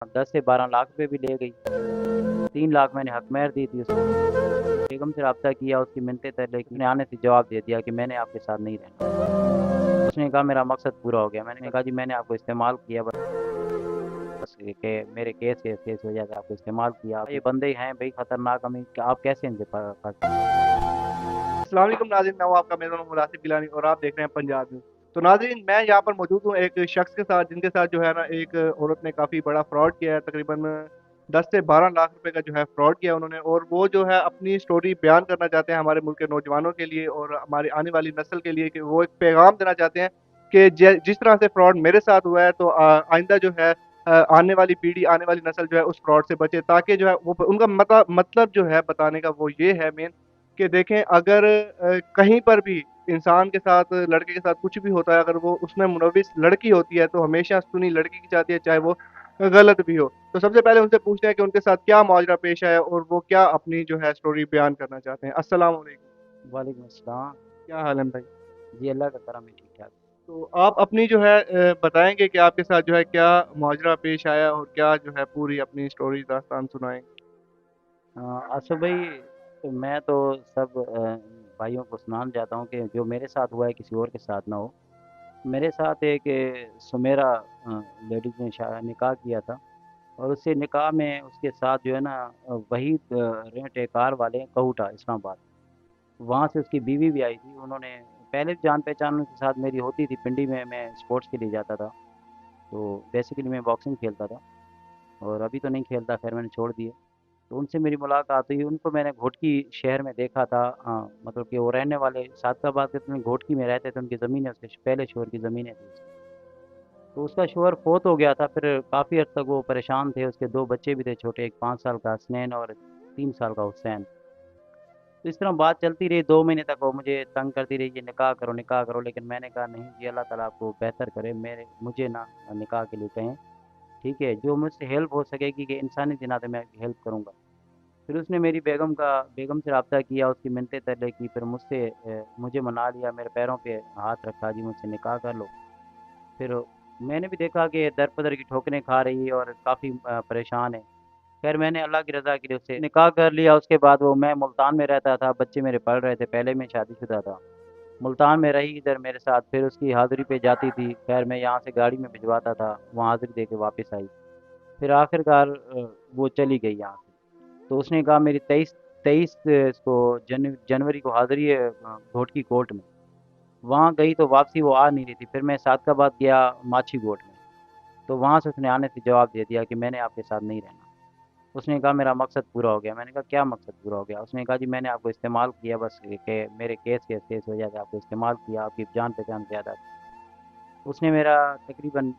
10 से 12 लाख रुपए भी ले गई। 3 लाख मैंने हक महर दी थी उसको। बेगम से रब्ता किया, उसकी मिन्नतें तरले की, उसने आने से जवाब दे दिया कि मैंने आपके साथ नहीं रहना। उसने कहा मेरा मकसद पूरा हो गया। मैंने कहा जी मैंने आपको इस्तेमाल किया बस कि मेरे केस वजह से आपको इस्तेमाल किया। ये बंदे हैं भाई खतरनाक, हमें आप कैसे इनसे अस्सलाम वालेकुम नाज़रीन, मैं हूं आपका मेज़बान मुनासिब गिलानी और आप देख रहे हैं पंजाब न्यूज़। तो नाज़रीन, मैं यहाँ पर मौजूद हूँ एक शख्स के साथ जिनके साथ जो है ना एक औरत ने काफ़ी बड़ा फ्रॉड किया है। तकरीबन 10 से 12 लाख रुपए का जो है फ्रॉड किया उन्होंने, और वो जो है अपनी स्टोरी बयान करना चाहते हैं हमारे मुल्क के नौजवानों के लिए और हमारी आने वाली नस्ल के लिए, कि वो एक पैगाम देना चाहते हैं कि जिस तरह से फ्रॉड मेरे साथ हुआ है, तो आइंदा जो है आने वाली पीढ़ी, आने वाली नस्ल जो है उस फ्रॉड से बचे, ताकि जो है वो उनका मतलब जो है बताने का वो ये है मेन, कि देखें अगर कहीं पर भी इंसान के साथ, लड़के के साथ कुछ भी होता है, अगर वो उसमें मुनव्विस लड़की होती है तो हमेशा सुनी लड़की की जाती है, चाहे वो गलत भी हो। तो सबसे पहले उनसे पूछते हैं कि उनके साथ क्या माजरा पेश आया और वो क्या अपनी जो है स्टोरी बयान करना चाहते हैं। अस्सलाम वालेकुम। वालेकुम अस्सलाम। क्या हाल है भाई? जी अल्लाह का करम है, ठीक ठाक। तो आप अपनी जो है बताएंगे कि आपके साथ जो है क्या माजरा पेश आया और क्या जो है पूरी अपनी स्टोरी दास्तान सुनाएंगे। आसिफ भाई, तो मैं तो सब भाइयों को सुनाना चाहता हूँ कि जो मेरे साथ हुआ है किसी और के साथ ना हो। मेरे साथ एक सुमेरा लेडीज़ ने निकाह किया था, और उससे निकाह में उसके साथ जो है ना वही रेंट ए कार वाले हैं, कहूटा इस्लामाबाद। वहाँ से उसकी बीवी भी आई थी। उन्होंने पहले जान पहचान उनके साथ मेरी होती थी, पिंडी में मैं स्पोर्ट्स के लिए जाता था। तो बेसिकली मैं बॉक्सिंग खेलता था, और अभी तो नहीं खेलता, खैर मैंने छोड़ दिए। तो उनसे मेरी मुलाकात हुई। उनको मैंने घोटकी शहर में देखा था। मतलब कि वो रहने वाले सादकाबाद के, तो घोटकी में रहते थे। उनकी ज़मीनें, उसके पहले शोहर की ज़मीनें थी उसकी। तो उसका शोहर फोत हो गया था, फिर काफ़ी हद तक वो परेशान थे। उसके 2 बच्चे भी थे छोटे, एक 5 साल का हसनैन और 3 साल का हुसैन। तो इस तरह बात चलती रही 2 महीने तक। वो मुझे तंग करती रही कि निकाह करो निकाह करो, लेकिन मैंने कहा नहीं जी, अल्लाह ताला आपको बेहतर करे, मुझे ना निकाह के लिए कहें। ठीक है, जो मुझसे हेल्प हो सकेगी कि इंसानी के नाते मैं हेल्प करूँगा। फिर उसने मेरी बेगम से रब्ता किया, उसकी मिन्नतें तरले की, फिर मुझे मना लिया, मेरे पैरों पे हाथ रखा, जी मुझसे निकाह कर लो। फिर मैंने भी देखा कि दर पदर की ठोकरें खा रही है और काफ़ी परेशान है। खैर मैंने अल्लाह की रज़ा के लिए उससे निकाह कर लिया। उसके बाद वो, मैं मुल्तान में रहता था, बच्चे मेरे पढ़ रहे थे, पहले मैं शादीशुदा था। मुल्तान में रही इधर मेरे साथ, फिर उसकी हाज़िरी पे जाती थी। खैर मैं यहाँ से गाड़ी में भिजवाता था, वहाँ हाज़िरी दे के वापस आई। फिर आखिरकार वो चली गई यहाँ से। तो उसने कहा मेरी 23 इसको जनवरी को हाज़िरी है घोटकी कोर्ट में। वहाँ गई तो वापसी वो आ नहीं रही थी। फिर मैं सादकाबाद गया माछी गोट में, तो वहाँ से उसने आने से जवाब दे दिया कि मैंने आपके साथ नहीं रहना। उसने कहा मेरा मकसद पूरा हो गया। मैंने कहा क्या मकसद पूरा हो गया? उसने कहा जी मैंने आपको इस्तेमाल किया बस, कि मेरे केस वजह से आपको इस्तेमाल किया, आपकी जान पहचान ज़्यादा थी। उसने मेरा तकरीबन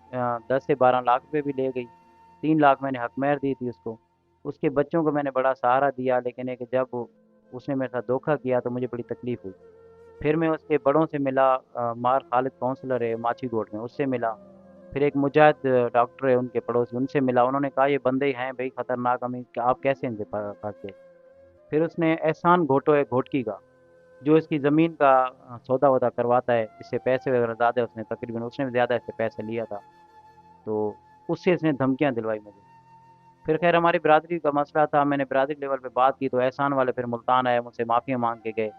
10 से 12 लाख रुपए भी ले गई। 3 लाख मैंने हक महर दी थी उसको। उसके बच्चों को मैंने बड़ा सहारा दिया, लेकिन एक जब उसने मेरे साथ धोखा किया तो मुझे बड़ी तकलीफ़ हुई। फिर मैं उसके बड़ों से मिला, मार खालिद काउंसलर है माछी गोट में, उससे मिला। फिर एक मुजाहिद डॉक्टर है उनके पड़ोसी, उनसे मिला। उन्होंने कहा ये बंदे हैं भाई खतरनाक, हमें आप कैसे इनसे फंस गए? फिर उसने एहसान घोटो है घोटकी का, जो इसकी ज़मीन का सौदा वौदा करवाता है, इससे पैसे वगैरह ज़्यादा उसने, तकरीबन उसने भी ज़्यादा इससे पैसे लिया था। तो उससे इसने धमकियाँ दिलवाई मुझे। फिर खैर हमारी बिरादरी का मसला था, मैंने बिरादरी लेवल पे बात की, तो एहसान वाले फिर मुल्तान आए, मुझसे माफ़ी मांग के गए।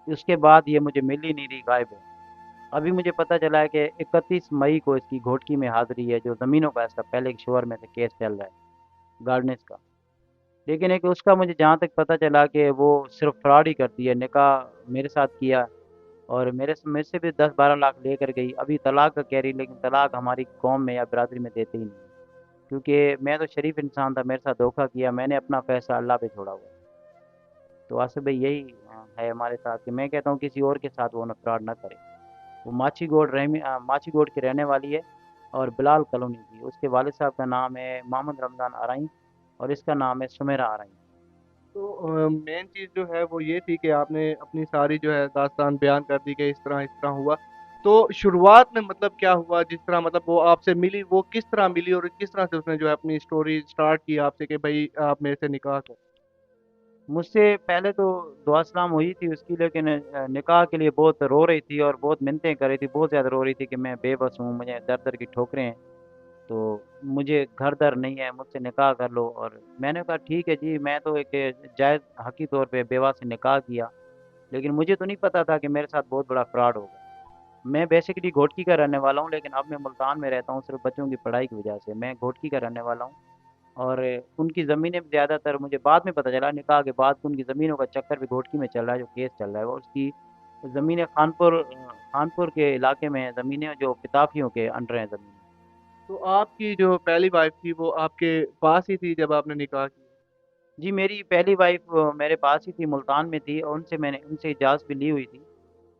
उसके बाद ये मुझे मिल ही नहीं रही, गायब है। अभी मुझे पता चला है कि 31 मई को इसकी घोटकी में हाज़िरी है, जो ज़मीनों का इसका पहले के शोहर में से केस चल रहा है, गार्डनेस का। लेकिन एक उसका मुझे जहाँ तक पता चला कि वो सिर्फ फ्रॉड ही करती है। निकाह मेरे साथ किया, और मेरे से भी 10-12 लाख लेकर गई। अभी तलाक का कह रही, लेकिन तलाक हमारी कौम में या बिरादरी में देते ही नहीं, क्योंकि मैं तो शरीफ इंसान था, मेरे साथ धोखा किया, मैंने अपना फैसला अल्लाह पे छोड़ा हुआ है। तो आसिफ भाई यही है हमारे साथ, कि मैं कहता हूँ किसी और के साथ वो ना फ्रॉड ना करे। वो माछी गोड की रहने वाली है, और बिलाल कॉलोनी की। उसके वालिद साहब का नाम है मोहम्मद रमज़ान आरई, और इसका नाम है सुमेरा आरई। तो मेन चीज़ जो है वो ये थी कि आपने अपनी सारी जो है दास्तान बयान कर दी कि इस तरह हुआ। तो शुरुआत में मतलब क्या हुआ, जिस तरह मतलब वो आपसे मिली, वो किस तरह मिली और किस तरह से उसने जो है अपनी स्टोरी स्टार्ट की आपसे कि भाई आप मेरे से निकाह कर। मुझसे पहले तो दुआ सलाम हुई थी उसकी, लेकिन निकाह के लिए बहुत रो रही थी और बहुत मिन्नतें कर रही थी, बहुत ज़्यादा रो रही थी कि मैं बेबस हूँ, मुझे दर दर की ठोकरें हैं। تو مجھے گھر در نہیں ہے، مجھ سے نکاح کر لو۔ اور میں نے کہا ٹھیک ہے جی، میں تو ایک جائز حقی طور پہ بیوہ سے نکاح کیا، لیکن مجھے تو نہیں پتا تھا کہ میرے ساتھ بہت بڑا فراڈ ہوگا۔ میں بیسیکلی گھوٹکی کا رہنے والا ہوں، لیکن اب میں ملتان میں رہتا ہوں صرف بچوں کی پڑھائی کی وجہ سے۔ میں گھوٹکی کا رہنے والا ہوں، اور ان کی زمینیں بھی زیادہ تر مجھے بعد میں پتہ چلا نکاح کے بعد کہ ان کی زمینوں کا چکر بھی گھوٹکی میں چل رہا ہے، جو کیس چل رہا ہے، اور اس کی زمینیں خانپور کے علاقے میں ہیں زمینیں، جو پتافیوں کے انڈر ہیں زمینیں۔ تو آپ کی جو پہلی وائف تھی وہ آپ کے پاس ہی تھی جب آپ نے نکاح کیا؟ جی میری پہلی وائف میرے پاس ہی تھی، ملتان میں تھی، اور ان سے اجازت بھی لی ہوئی تھی۔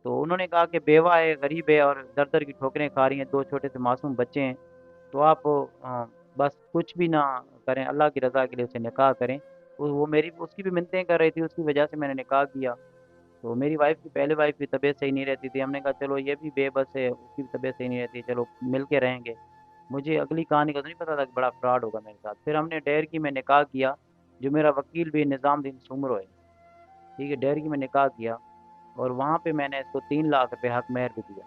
تو انہوں نے کہا کہ بیوہ ہے، غریب ہے، اور در در کی ٹھوکریں کھا رہی ہیں، دو چھوٹے سے معصوم بچے ہیں، تو آپ بس کچھ بھی نہ کریں، اللہ کی رضا کے لیے اسے نکاح کریں۔ وہ میری اس کی بھی منتیں کر رہی تھی، اس کی وجہ سے میں نے نکاح کیا۔ تو میری وائف کی پہلے وائف کی طبیعت صحیح نہیں رہتی تھی، ہم نے کہا چلو یہ بھی بے بس ہے، اس کی بھی طبیعت صحیح نہیں رہتی، چلو مل کے رہیں گے۔ مجھے اگلی کہانی کا تو نہیں پتا تھا کہ بڑا فراڈ ہوگا میرے ساتھ۔ پھر ہم نے ڈیر کی میں نکاح کیا، جو میرا وکیل بھی نظام الدین سومرو ہے، ٹھیک ہے، ڈیر کی میں نکاح کیا، اور وہاں پہ میں نے اس کو 3 لاکھ روپے حق مہر بھی دیا۔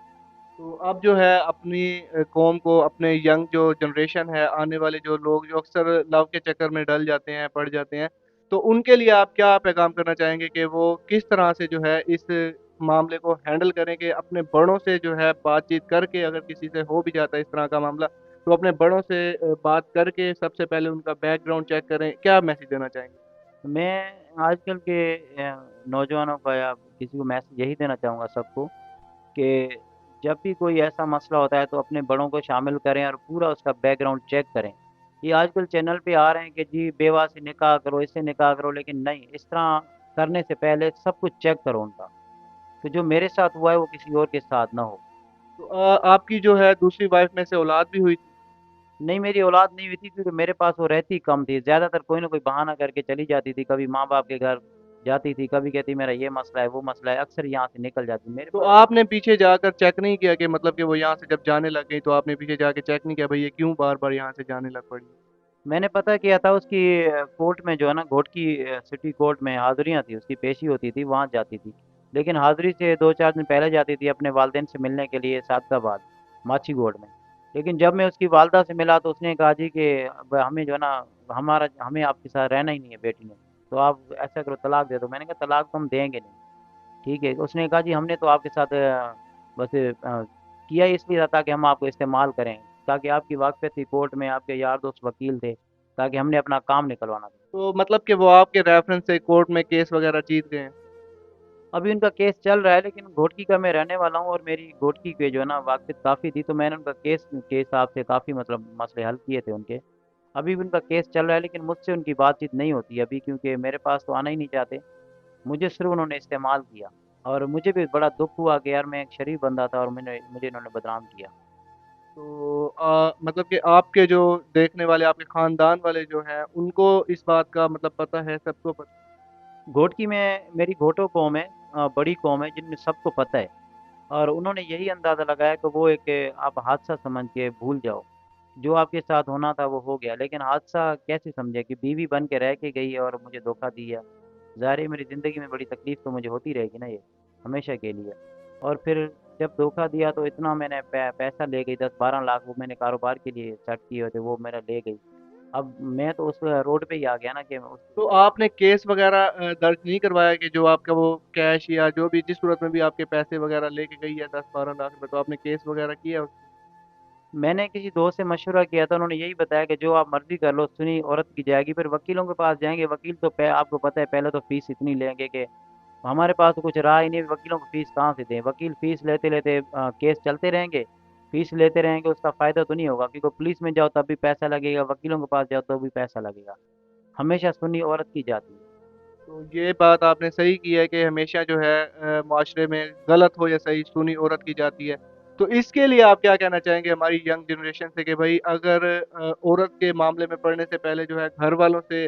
تو اب جو ہے اپنی قوم کو، اپنے ینگ جو جنریشن ہے، آنے والے جو لوگ جو اکثر لو کے چکر میں ڈل جاتے ہیں، پڑ جاتے ہیں، تو ان کے لیے آپ کیا پیغام کرنا چاہیں گے کہ وہ کس طرح سے جو ہے اس معاملے کو ہینڈل کریں، کہ اپنے بڑوں سے جو ہے بات چیت کر کے، اگر کسی سے ہو بھی جاتا ہے اس طرح کا معاملہ، تو اپنے بڑوں سے بات کر کے سب سے پہلے ان کا بیک گراؤنڈ چیک کریں؟ کیا میسج دینا چاہیں گے؟ میں آج کل کے نوجوانوں کا یا کسی کو میسج یہی دینا چاہوں گا سب کو، کہ جب بھی کوئی ایسا مسئلہ ہوتا ہے تو اپنے بڑوں کو شامل کریں اور پورا اس کا بیک گراؤنڈ چیک کریں۔ یہ آج کل چینل پہ آ رہے ہیں کہ جی بیوہ سے نکاح کرو، اس سے نکاح کرو، لیکن نہیں، اس طرح کرنے سے پہلے سب کچھ چیک کرو ان کا، کہ جو میرے ساتھ ہوا ہے وہ کسی اور کے ساتھ نہ ہو۔ تو آپ کی جو ہے دوسری وائف میں سے اولاد بھی ہوئی تھی؟ نہیں، میری اولاد نہیں ہوئی تھی، کیونکہ میرے پاس وہ رہتی کم تھی، زیادہ تر کوئی نہ کوئی بہانہ کر کے چلی جاتی تھی، کبھی ماں باپ کے گھر جاتی تھی، کبھی کہتی میرا یہ مسئلہ ہے وہ مسئلہ ہے، اکثر یہاں سے نکل جاتی میرے تو پاس۔ آپ نے پیچھے جا کر چیک نہیں کیا کہ مطلب کہ وہ یہاں سے جب جانے لگ گئی تو آپ نے پیچھے جا کے چیک نہیں کیا بھائی یہ کیوں بار بار یہاں سے جانے لگ پڑی؟ میں نے پتہ کیا تھا اس کی کورٹ میں جو ہے نا، گھوٹکی سٹی کورٹ میں حاضریاں تھی، اس کی پیشی ہوتی تھی، وہاں جاتی تھی، لیکن حاضری سے 2 4 دن پہلے جاتی تھی اپنے والدین سے ملنے کے لیے سعادت آباد ماچھی گوڑ میں۔ لیکن جب میں اس کی والدہ سے ملا تو اس نے کہا جی کہ اب ہمیں جو ہے نا، ہمیں آپ کے ساتھ رہنا ہی نہیں ہے بیٹی نے، تو آپ ایسا کرو طلاق دے دو۔ میں نے کہا طلاق تو ہم دیں گے نہیں، ٹھیک ہے۔ اس نے کہا جی ہم نے تو آپ کے ساتھ بس کیا ہی اس لیے تھا تاکہ ہم آپ کو استعمال کریں، تاکہ آپ کی واقفیت تھی کورٹ میں، آپ کے یار دوست وکیل تھے، تاکہ ہم نے اپنا کام نکلوانا تھا۔ تو مطلب کہ وہ آپ کے ریفرنس سے کورٹ میں کیس وغیرہ جیت گئے ہیں؟ ابھی ان کا کیس چل رہا ہے، لیکن گھوٹکی کا میں رہنے والا ہوں، اور میری گھوٹکی کے جو ہے نا واقفیت کافی تھی، تو میں نے ان کا کیس کے حساب سے کافی مطلب مسئلے حل کیے تھے ان کے۔ ابھی بھی ان کا کیس چل رہا ہے، لیکن مجھ سے ان کی بات چیت نہیں ہوتی ابھی، کیونکہ میرے پاس تو آنا ہی نہیں چاہتے، مجھے صرف انہوں نے استعمال کیا، اور مجھے بھی بڑا دکھ ہوا کہ یار میں ایک شریف بندہ تھا اور مجھے انہوں نے بدنام کیا۔ تو مطلب کہ آپ کے جو دیکھنے والے، آپ کے خاندان والے جو ہیں، ان کو اس بات کا مطلب پتہ ہے؟ سب کو پتہ؟ گھوٹکی میں میری گھوٹو قوم ہے، بڑی قوم ہے جن میں سب کو پتہ ہے، اور انہوں نے یہی اندازہ لگایا کہ وہ ایک آپ حادثہ سمجھ کے بھول جاؤ، جو آپ کے ساتھ ہونا تھا وہ ہو گیا، لیکن حادثہ کیسے سمجھے کہ بیوی بن کے رہ کے گئی ہے اور مجھے دھوکہ دیا۔ ظاہر ہے میری زندگی میں بڑی تکلیف تو مجھے ہوتی رہے گی نا، یہ ہمیشہ کے لیے۔ اور پھر جب دھوکہ دیا تو اتنا میں نے پیسہ لے گئی، 10 12 لاکھ وہ میں نے کاروبار کے لیے سیٹ کیے ہوئے تھے، وہ میرا لے گئی۔ اب میں تو اس روڈ پہ ہی آ گیا نا کہ تو آپ نے کیس وغیرہ درج نہیں کروایا کہ جو آپ کا وہ کیش یا جو بھی جس صورت میں بھی آپ کے پیسے وغیرہ لے کے گئی ہے 10 12 لاکھ روپے، تو آپ نے کیس وغیرہ کیا اس پہ؟ میں نے کسی دوست سے مشورہ کیا تھا، انہوں نے یہی بتایا کہ جو آپ مرضی کر لو، سنی عورت کی جائے گی۔ پھر وکیلوں کے پاس جائیں گے، وکیل تو آپ کو پتہ ہے پہلے تو فیس اتنی لیں گے کہ ہمارے پاس تو کچھ رہا ہی نہیں، وکیلوں کو فیس کہاں سے دیں؟ وکیل فیس لیتے لیتے کیس چلتے رہیں گے، فیس لیتے رہیں گے، اس کا فائدہ تو نہیں ہوگا، کیونکہ پولیس میں جاؤ تب بھی پیسہ لگے گا، وکیلوں کے پاس جاؤ تو بھی پیسہ لگے گا، ہمیشہ سنی عورت کی جاتی ہے۔ تو یہ بات آپ نے صحیح کی ہے کہ ہمیشہ جو ہے معاشرے میں غلط ہو یا صحیح، سونی عورت کی جاتی ہے۔ تو اس کے لیے آپ کیا کہنا چاہیں گے ہماری ینگ جنریشن سے کہ بھائی اگر عورت کے معاملے میں پڑنے سے پہلے جو ہے گھر والوں سے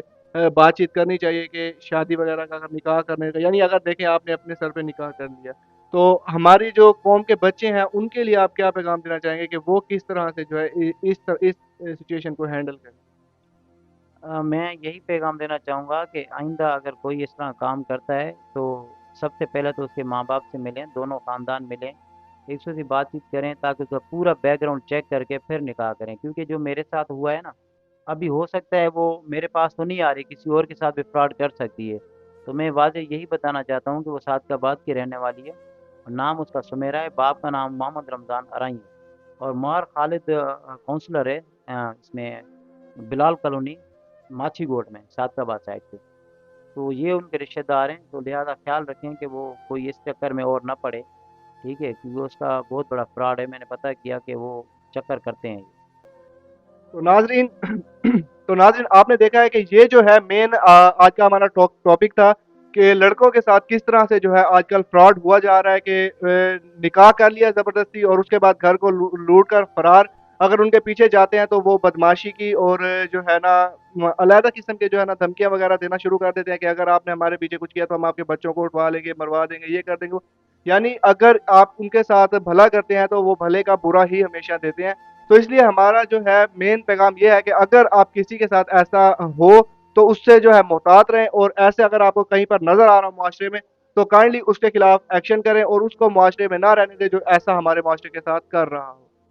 بات چیت کرنی چاہیے کہ شادی وغیرہ کا، اگر نکاح کرنے کا، یعنی اگر دیکھیں آپ نے اپنے سر پہ نکاح کر لیا، تو ہماری جو قوم کے بچے ہیں ان کے لیے آپ کیا پیغام دینا چاہیں گے کہ وہ کس طرح سے جو ہے اس سچویشن کو ہینڈل کریں؟ میں یہی پیغام دینا چاہوں گا کہ آئندہ اگر کوئی اس طرح کام کرتا ہے تو سب سے پہلے تو اس کے ماں باپ سے ملیں، دونوں خاندان ملیں، एक दूसरे से बातचीत करें ताकि उसका पूरा बैकग्राउंड चेक करके फिर निकाह करें, क्योंकि जो मेरे साथ हुआ है ना, अभी हो सकता है वो मेरे पास तो नहीं आ रही, किसी और के साथ भी फ्रॉड कर सकती है। तो मैं वाज़ेह यही बताना चाहता हूँ कि वो सादकाबाद की रहने वाली है, और नाम उसका सुमेरा है, बाप का नाम मोहम्मद रमज़ान अराई है, और मार खालिद काउंसलर है इसमें बिलाल कॉलोनी माछी गोड में सादकाबाद साइड से। तो ये उनके रिश्तेदार हैं, तो लिहाजा ख्याल रखें कि वो कोई इस चक्कर में और ना पड़े, ठीक है, क्योंकि उसका बहुत बड़ा फ्रॉड है, मैंने पता किया कि वो चक्कर करते हैं। तो नाजरीन तो नाजरीन आपने देखा है कि ये जो है मेन आज का हमारा टॉपिक था कि लड़कों के साथ किस तरह से जो है आजकल फ्रॉड हुआ जा रहा है कि निकाह कर लिया ज़बरदस्ती और उसके बाद घर को लूट कर फरार। अगर उनके पीछे जाते हैं तो वो बदमाशी की और जो है ना अलहदा किस्म के जो है ना धमकियां वगैरह देना शुरू कर देते हैं कि अगर आपने हमारे पीछे कुछ किया तो हम आपके बच्चों को उठवा लेंगे, मरवा देंगे, ये कर देंगे। यानी अगर आप उनके साथ भला करते हैं तो वो भले का बुरा ही हमेशा देते हैं। तो इसलिए हमारा जो है मेन पैगाम ये है कि अगर आप किसी के साथ ऐसा हो तो उससे जो है मोहतात रहें, और ऐसे अगर आपको कहीं पर नजर आ रहा हो मुआशरे में तो काइंडली उसके खिलाफ एक्शन करें और उसको मुआशरे में ना रहने दें जो ऐसा हमारे मुआशरे के साथ कर रहा हो।